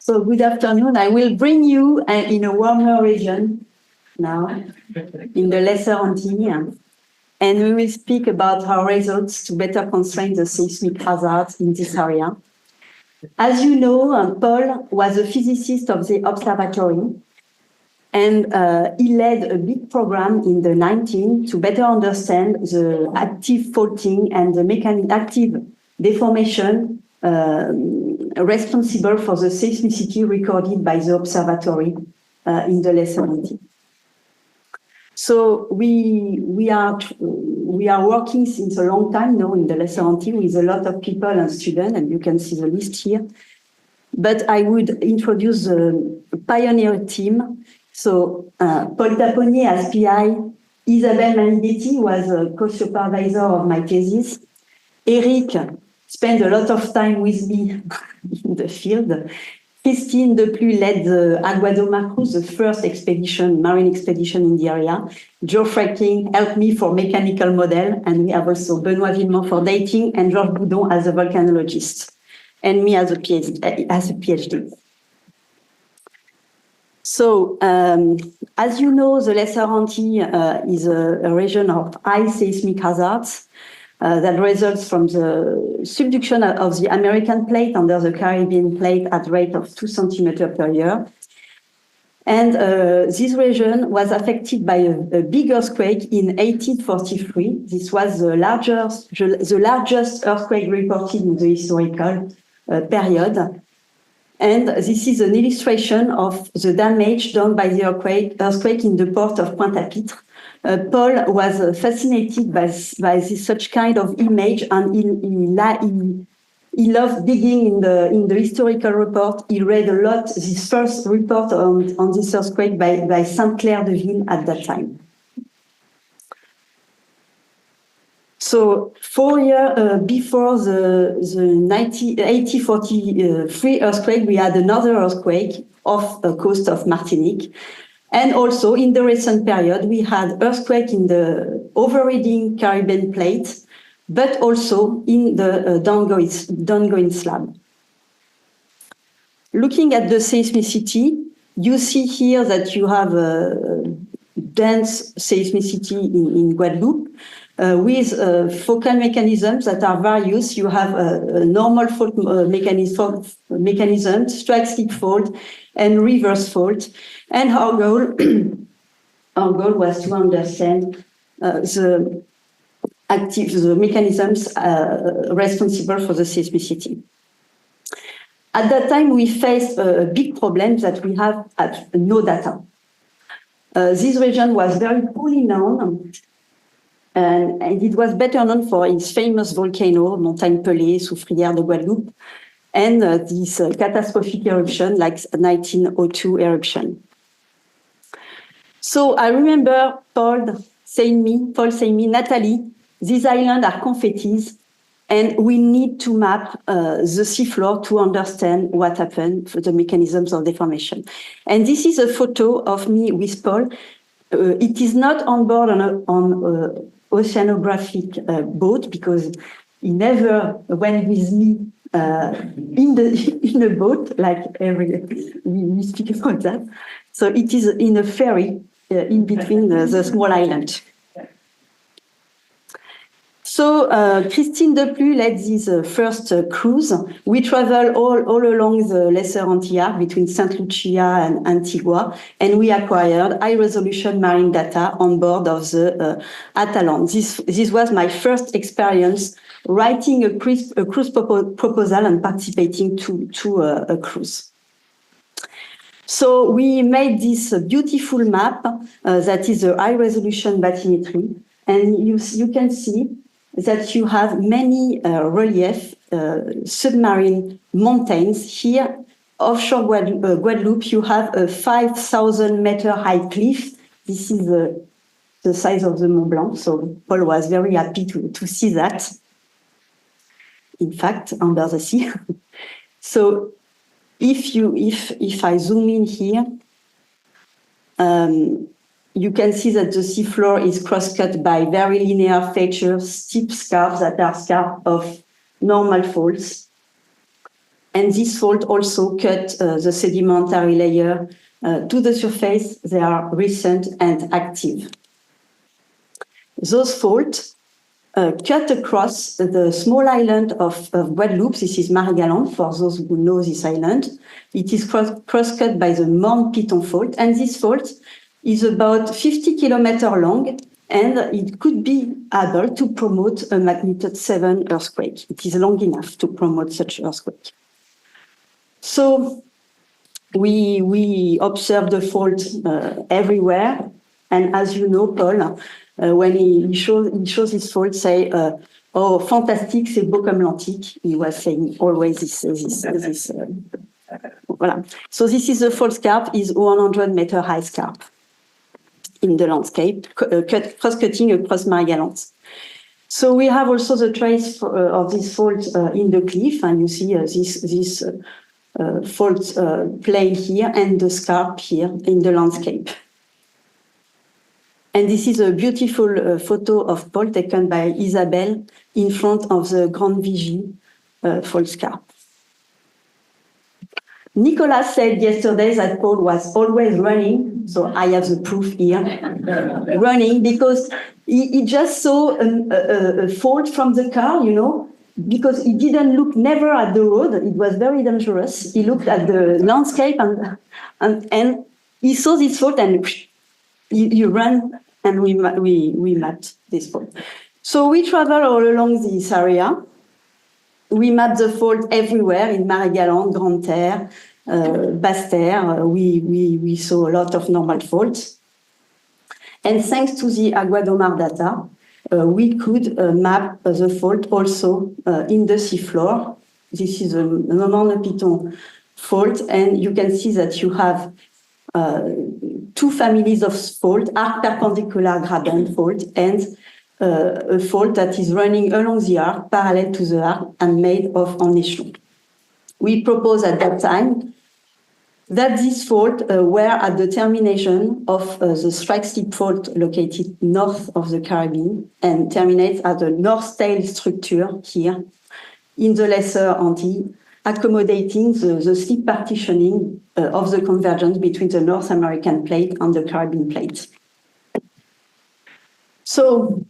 So good afternoon. I will bring you in a warmer region now, in the Lesser Antilles, and we will speak about our results to better constrain the seismic hazards in this area. As you know, Paul was a physicist of the observatory, and he led a big program in the 19 to better understand the active faulting and the active deformation responsible for the seismicity recorded by the observatory in the Lesser Antilles. So we are working since a long time now in the Lesser Antilles with a lot of people and students, and you can see the list here. But I would introduce the pioneer team. So Paul Taponnier as PI, Isabelle Manidetti was a co-supervisor of my thesis. Eric spent a lot of time with me in the field. Christine Deplu led the Aguado Macruz, the first marine expedition in the area. Joe Fracking helped me for mechanical model, and we have also Benoît Villemont for dating, and Georges Boudon as a volcanologist, and me as a PhD. So, as you know, the Lesser Antilles is a region of high seismic hazards that results from the subduction of the American plate under the Caribbean plate at rate of 2 centimeters per year. And this region was affected by a big earthquake in 1843. This was the largest earthquake reported in the historical period. And this is an illustration of the damage done by the earthquake in the port of Pointe-à-Pitre. Paul was fascinated by such kind of image, and he loved digging in the historical report. He read a lot this first report on this earthquake by Saint-Clair de Ville at that time. So 4 years before the 1843 earthquake, we had another earthquake off the coast of Martinique. And also in the recent period, we had earthquake in the overriding Caribbean plate, but also in the downgoing slab. Looking at the seismicity, you see here that you have a dense seismicity in Guadeloupe, with focal mechanisms that are various. You have a normal fault mechanism, strike-slip fault, and reverse fault. And our goal was to understand the mechanisms responsible for the seismicity. At that time, we faced a big problem that we have no data. This region was very poorly known, and it was better known for its famous volcano, Montagne Pelée, Soufrière de Guadeloupe, and this catastrophic eruption like 1902 eruption. So I remember Paul saying me, Nathalie, these islands are confettis, and we need to map the seafloor to understand what happened for the mechanisms of deformation. And this is a photo of me with Paul. It is not on board on oceanographic boat, because he never went with me in a boat, like we speak about that. So it is in a ferry in between the small island. So Christine Deplu led this first cruise. We travel all along the Lesser Antilles between St. Lucia and Antigua, and we acquired high-resolution marine data on board of the Atalante. This was my first experience writing a cruise proposal and participating to a cruise. So we made this beautiful map that is a high-resolution bathymetry, and you can see that you have many relief submarine mountains. Here, offshore Guadeloupe, you have a 5,000-meter high cliff. This is the size of the Mont Blanc, so Paul was very happy to see that, in fact, under the sea. So if I zoom in here, you can see that the seafloor is cross-cut by very linear features, steep scarps that are scarps of normal faults. And this fault also cut the sedimentary layer to the surface. They are recent and active. Those faults cut across the small island of Guadeloupe. This is Marie-Galante, for those who know this island. It is cross-cut by the Morne-Piton fault, and this fault is about 50 kilometers long, and it could be able to promote a magnitude 7 earthquake. It is long enough to promote such earthquake. So we observe the fault everywhere, and as you know, Paul, when he shows his fault, say, "Oh, fantastique, c'est beau comme l'Antique." He was saying always this. Voilà. So this is the fault scarp, is 100-meter high scarp in the landscape, cross-cutting across Marie-Galante. So we have also the trace of this fault in the cliff, and you see this fault plane here and the scarp here in the landscape. And this is a beautiful photo of Paul taken by Isabelle in front of the Grande Vigie fault scarp. Nicolas said yesterday that Paul was always running, so I have the proof here, running, because he just saw a fault from the car, you know, because he didn't look never at the road. It was very dangerous. He looked at the landscape and he saw this fault and he ran, and we mapped this fault. So we travel all along this area. We mapped the fault everywhere in Marie-Galante, Grande-Terre, Basse-Terre. We saw a lot of normal faults. And thanks to the Aguadomar data, we could map the fault also in the seafloor. This is a Morne-Piton fault, and you can see that you have two families of fault, arc perpendicular graben fault, and a fault that is running along the arc, parallel to the arc, and made of en échelon. We proposed at that time that this fault were at the termination of the strike slip fault located north of the Caribbean and terminates at the north tail structure here in the Lesser Antilles, accommodating the slip partitioning of the convergence between the North American plate and the Caribbean plate. So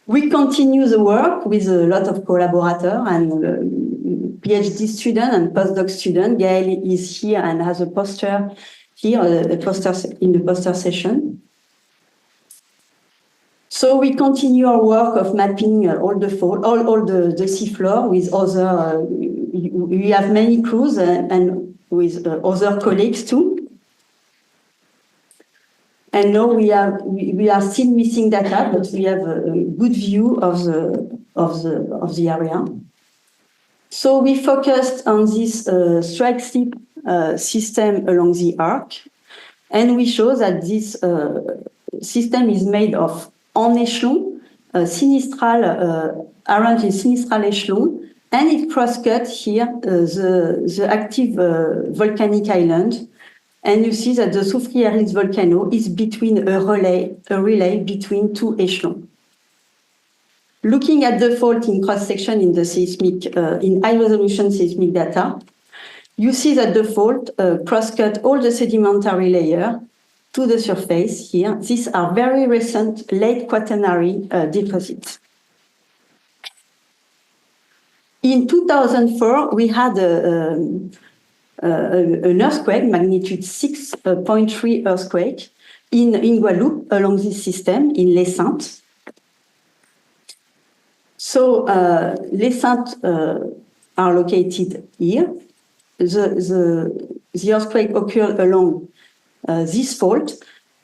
we continue the work with a lot of collaborators and PhD student and postdoc student. Gaël is here and has a poster here, a poster in the poster session. So we continue our work of mapping all the seafloor with other. We have many crews and with other colleagues too. And now we are still missing data, but we have a good view of the area. So we focused on this strike slip system along the arc, and we show that this system is made of en échelon, sinistral, arranged in sinistral échelon, and it cross-cut here the active volcanic island. And you see that the Soufrière volcano is between a relay between two echelons. Looking at the fault in cross-section in the seismic, in high-resolution seismic data, you see that the fault cross-cut all the sedimentary layer to the surface here. These are very recent late Quaternary deposits. In 2004, we had an earthquake, magnitude 6.3 earthquake in Guadeloupe along this system in Les Saintes. So Les Saintes are located here. The earthquake occurred along this fault.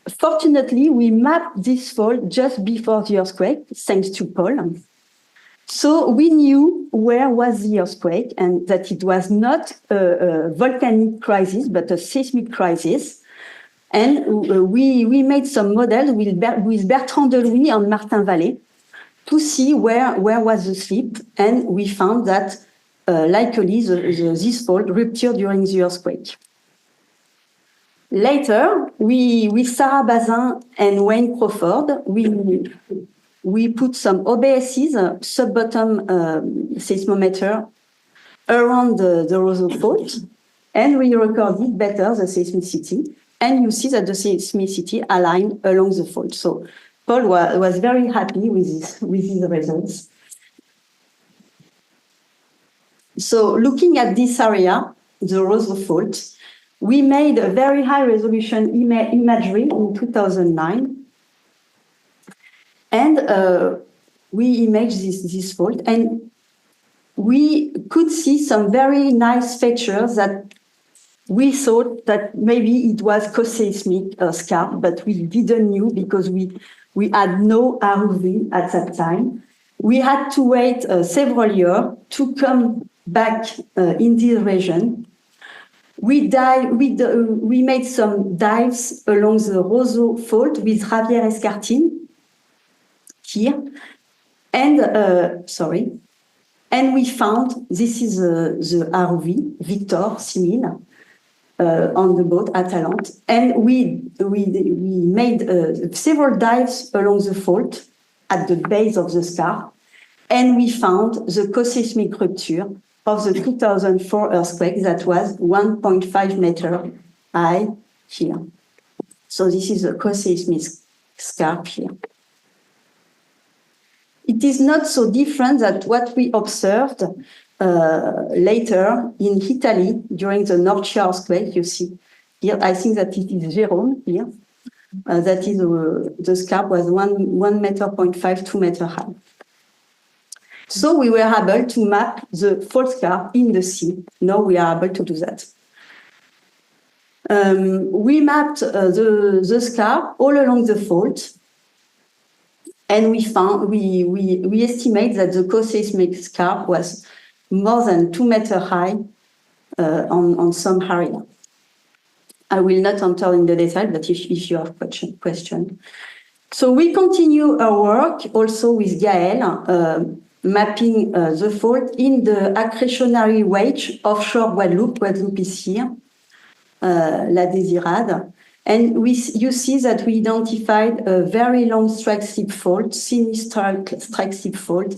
Fortunately, we mapped this fault just before the earthquake, thanks to Paul. So we knew where was the earthquake and that it was not a volcanic crisis, but a seismic crisis. And we made some models with Bertrand Delouis and Martin Vallée to see where was the slip. And we found that likely this fault ruptured during the earthquake. Later, with Sarah Bazin and Wayne Crawford, we put some OBSs, sub-bottom seismometer, around the Roseau Fault, and we recorded better the seismicity. And you see that the seismicity aligned along the fault. So Paul was very happy with these results. So looking at this area, the Roseau Fault, we made a very high resolution imagery in 2009. And we imaged this fault, and we could see some very nice features that we thought that maybe it was co-seismic scarp, but we didn't know because we had no ROV at that time. We had to wait several years to come back in this region. We made some dives along the Roseau Fault with Javier Escartin here, and and we found this is the ROV Victor Simil on the boat Atalante, and we made several dives along the fault at the base of the scarp, and we found the co-seismic rupture of the 2004 earthquake that was 1.5 meter high here. So this is a co-seismic scarp here. It is not so different than what we observed later in Italy during the Norcia earthquake. You see here, I think that it is Jerome here. That is the scarp was 1.5 meter, 2 meter high. So we were able to map the fault scarp in the sea. Now we are able to do that. We mapped the scarp all along the fault. And we found, we estimate that the co-seismic scarp was more than 2 meters high on some area. I will not enter in the detail, but if you have question. So we continue our work also with Gaël, mapping the fault in the accretionary wedge offshore Guadeloupe. Guadeloupe is here, La Désirade. And you see that we identified a very long strike slip fault, sinister strike slip fault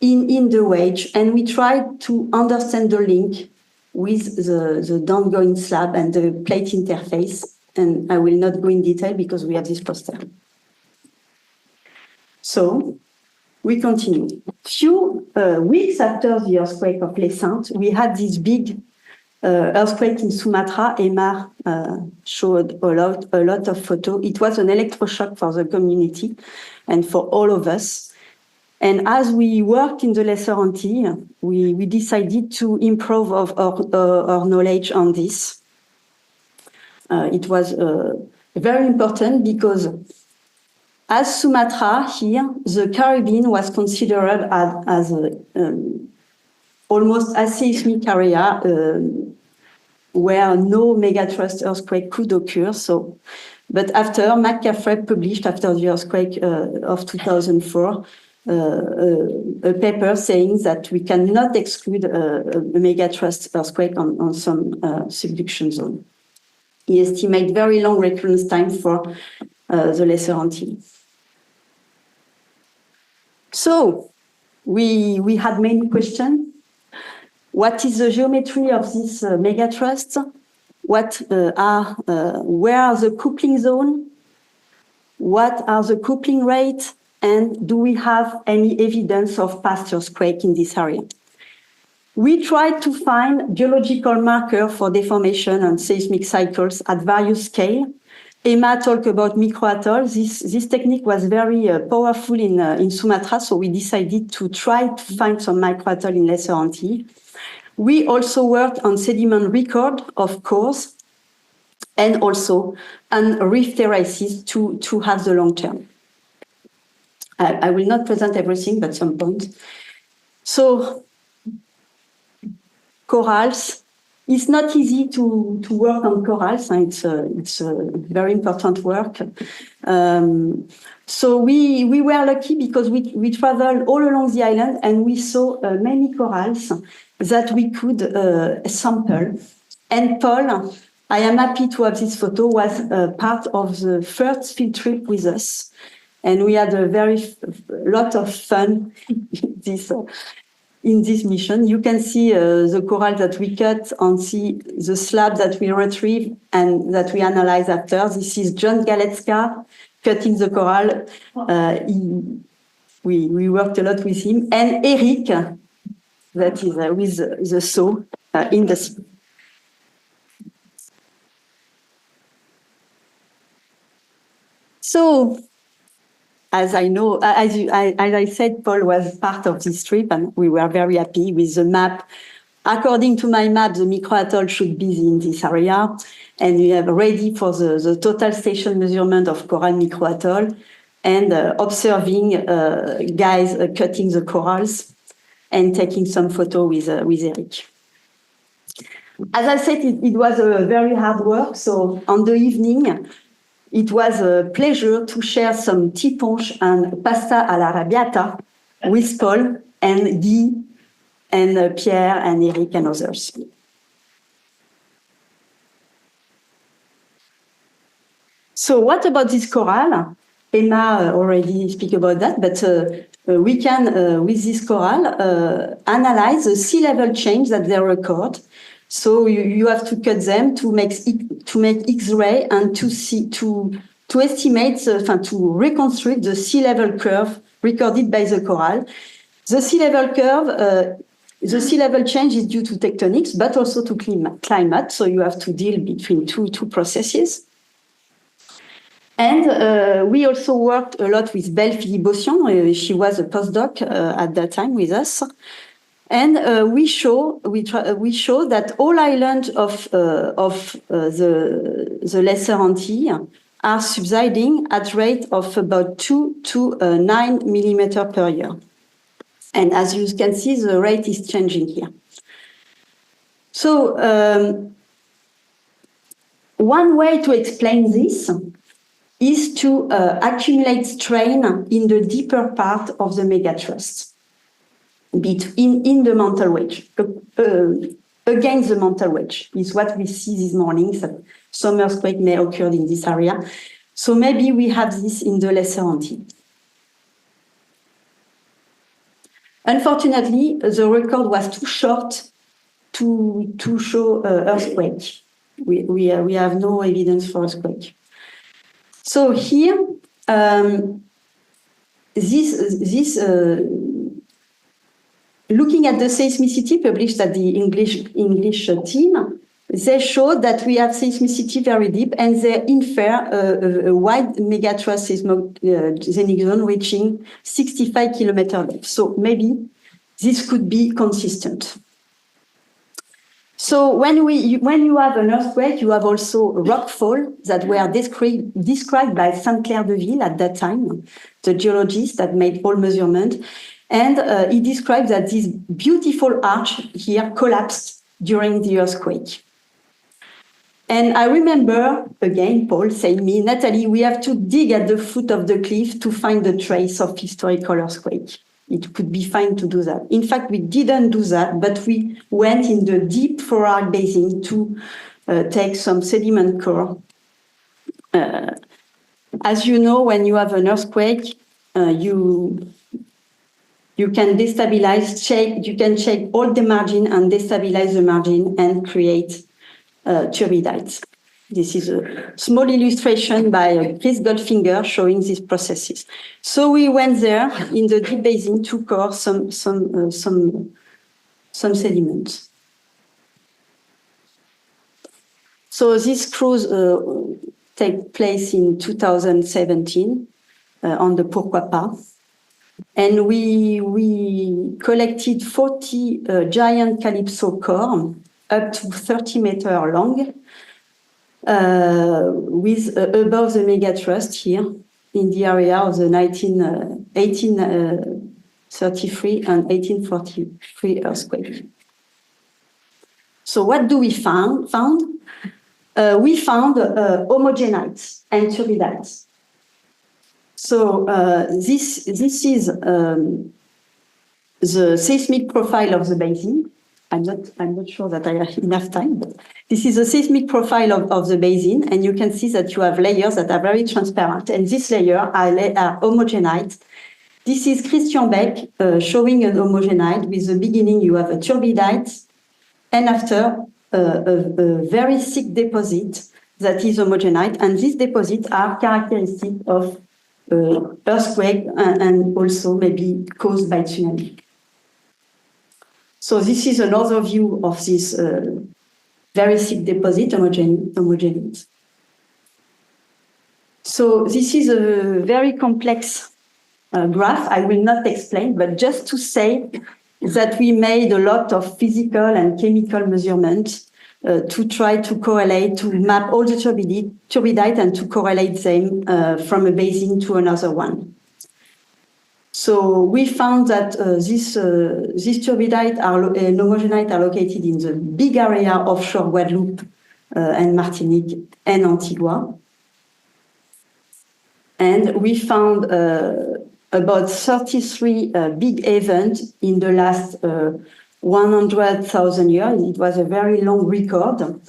in the wedge. And we tried to understand the link with the downgoing slab and the plate interface. And I will not go in detail because we have this poster. So we continue. Few weeks after the earthquake of Les Saintes, we had this big earthquake in Sumatra. Emar showed a lot of photos. It was an electroshock for the community and for all of us. And as we worked in the Lesser Antilles, we decided to improve our knowledge on this. It was very important because as Sumatra here, the Caribbean was considered as almost a seismic area where no megatrust earthquake could occur. So, but after McCaffrey published after the earthquake of 2004 a paper saying that we cannot exclude a megatrust earthquake on some subduction zone. He estimates very long recurrence time for the Lesser Antilles. So we had many questions. What is the geometry of this megatrust? Where are the coupling zone? What are the coupling rates? And do we have any evidence of past earthquake in this area? We tried to find geological markers for deformation and seismic cycles at various scales. Emma talked about microatoll. This technique was very powerful in Sumatra, so we decided to try to find some microatoll in Lesser Antilles. We also worked on sediment record, of course, and also on reef terraces to have the long term. I will not present everything, but some points. So, corals. It's not easy to work on corals. It's a very important work. So we were lucky because we traveled all along the island and we saw many corals that we could sample. And Paul, I am happy to have this photo, was part of the first field trip with us. And we had a lot of fun. in this mission. You can see the coral that we cut and see the slab that we retrieve and that we analyze after. This is John Galecka cutting the coral. We worked a lot with him. And Eric, that is with the saw in the sea. So, as I said, Paul was part of this trip, and we were very happy with the map. According to my map, the microatoll should be in this area, and we are ready for the total station measurement of coral microatoll and observing guys cutting the corals and taking some photo with Eric. As I said, it was a very hard work. So on the evening, it was a pleasure to share some tea punch and pasta alla arrabbiata with Paul and Guy and Pierre and Eric and others. So what about this coral? Emma already speak about that, but we can, with this coral, analyze the sea level change that they record. So you have to cut them to make X-ray and to estimate, to reconstruct the sea level curve recorded by the coral. The sea level curve, the sea level change is due to tectonics, but also to climate. So you have to deal between two processes. And we also worked a lot with Belle Philippe-Bossian. She was a postdoc at that time with us. And we show that all islands of the Lesser Antilles are subsiding at rate of about 2 to 9 millimeters per year. And as you can see, the rate is changing here. So one way to explain this is to accumulate strain in the deeper part of the megathrust. In the mantle wedge, against the mantle wedge is what we see this morning. So some earthquake may occur in this area. So maybe we have this in the Lesser Antilles. Unfortunately, the record was too short to show earthquake. We have no evidence for earthquake. So here, looking at the seismicity published at the English team, they showed that we have seismicity very deep, and they infer a wide megathrust seismogenic zone reaching 65 kilometers depth. So maybe this could be consistent. So when you have an earthquake, you have also rockfall that were described by Saint-Clair Deville at that time, the geologist that made all measurement. And he described that this beautiful arch here collapsed during the earthquake. And I remember, again, Paul saying me, Nathalie, we have to dig at the foot of the cliff to find the trace of historical earthquake. It could be fine to do that. In fact, we didn't do that, but we went in the deep Forard basin to take some sediment core. As you know, when you have an earthquake, you can destabilize, you can check all the margin and destabilize the margin and create turbidites. This is a small illustration by Chris Goldfinger showing these processes. So we went there in the deep basin to core some sediments. So this cruise take place in 2017 on the Pourquoi Pas. And we collected 40 giant calypso core up to 30 meters long with above the megathrust here in the area of the 1833 and 1843 earthquake. So what do we found? We found homogenites and turbidites. So this is the seismic profile of the basin. I'm not sure that I have enough time, but this is a seismic profile of the basin, and you can see that you have layers that are very transparent, and this layer are homogenite, This is Christian Beck showing an homogenite. With the beginning, you have a turbidite, and after a very thick deposit that is homogenite. And these deposits are characteristic of earthquake and also maybe caused by tsunami. So this is another view of this very thick deposit, homogenite. So this is a very complex graph. I will not explain, but just to say that we made a lot of physical and chemical measurements to try to correlate, to map all the turbidite and to correlate them from a basin to another one. So we found that these turbidite and homogenite are located in the big area offshore Guadeloupe and Martinique and Antigua. And we found about 33 big events in the last 100,000 years. It was a very long record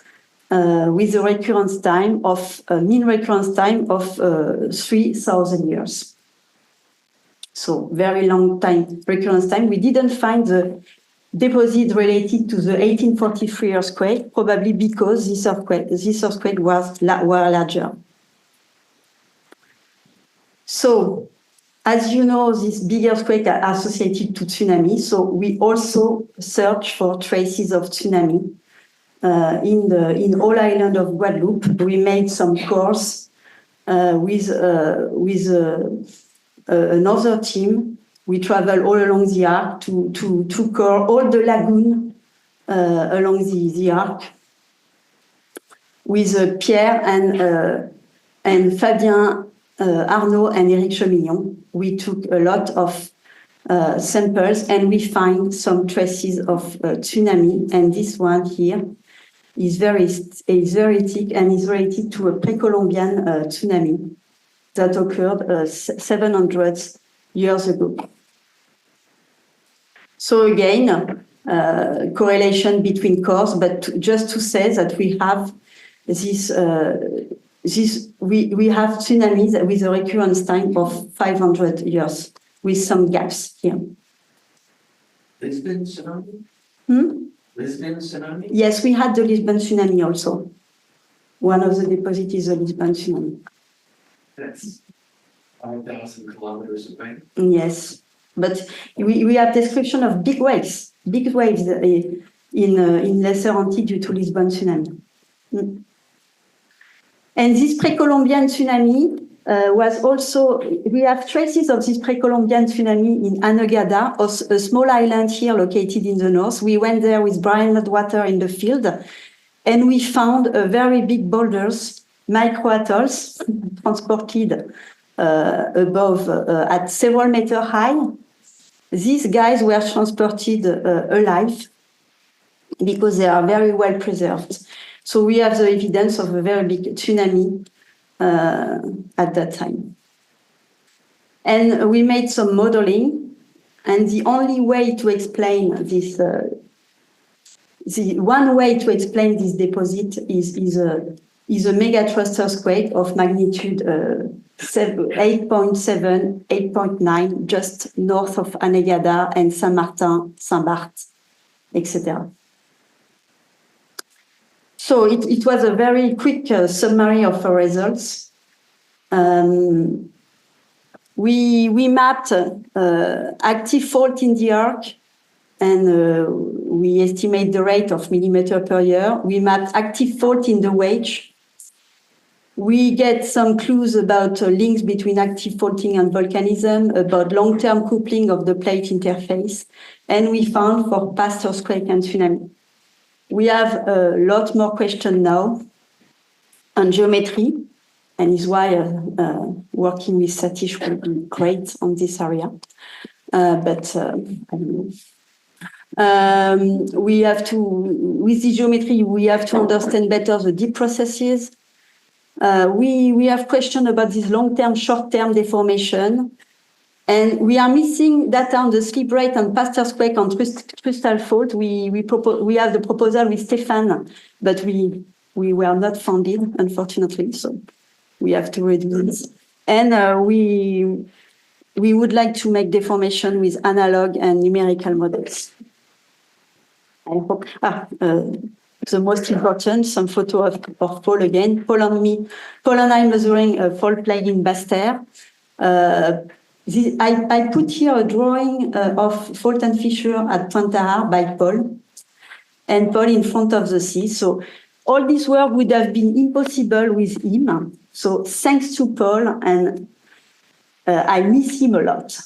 with a recurrence time of mean recurrence time of 3,000 years. So very long time recurrence time. We didn't find the deposit related to the 1843 earthquake, probably because this earthquake was larger. So, as you know, this big earthquake are associated to tsunami. So we also search for traces of tsunami in all island of Guadeloupe. We made some cores with another team. We travel all along the arc to core all the lagoon along the arc with Pierre and Fabien. Arnaud and Eric Chemillon. We took a lot of samples and we find some traces of tsunami. And this one here is very thick and is related to a pre-Columbian tsunami that occurred 700 years ago. So again, correlation between cores, but just to say that we have we have tsunamis with a recurrence time of 500 years, with some gaps here. Lisbon tsunami? Lisbon tsunami? Yes, we had the Lisbon tsunami also. One of the deposits is the Lisbon tsunami. That's 5,000 kilometers away. Yes, but we have description of big waves in Lesser Antilles due to Lisbon tsunami. And this pre-Columbian tsunami was also, we have traces of this pre-Columbian tsunami in Anegada, a small island here located in the north. We went there with Brian Ledwater in the field, and we found very big boulders, microatolls, transported above at several meters high. These guys were transported alive because they are very well preserved. So we have the evidence of a very big tsunami at that time. And we made some modeling, and the only way to explain this, the one way to explain this deposit is a megatrust earthquake of magnitude 8.7, 8.9, just north of Anegada and Saint-Martin, Saint-Barth, etc. So it was a very quick summary of our results. We mapped active fault in the arc, and we estimate the rate of millimeter per year. We mapped active fault in the wedge. We get some clues about links between active faulting and volcanism, about long-term coupling of the plate interface, and we found for past earthquake and tsunami. We have a lot more questions now on geometry, and is why working with Satish will be great on this area. I don't know. We have to, with the geometry, we have to understand better the deep processes. We have questions about this long-term, short-term deformation. And we are missing data on the slip rate and past earthquake on crustal fault. We have the proposal with Stéphane, but we were not funded, unfortunately. So we have to redo this. And we we would like to make deformation with analog and numerical models. I hope, the most important, some photo of Paul again. Paul and I measuring a fault plane in Basse-Terre. I put here a drawing of fault and fissure at Pointe-à-Rard by Paul, and Paul in front of the sea. So all this work would have been impossible with him. So thanks to Paul, and I miss him a lot.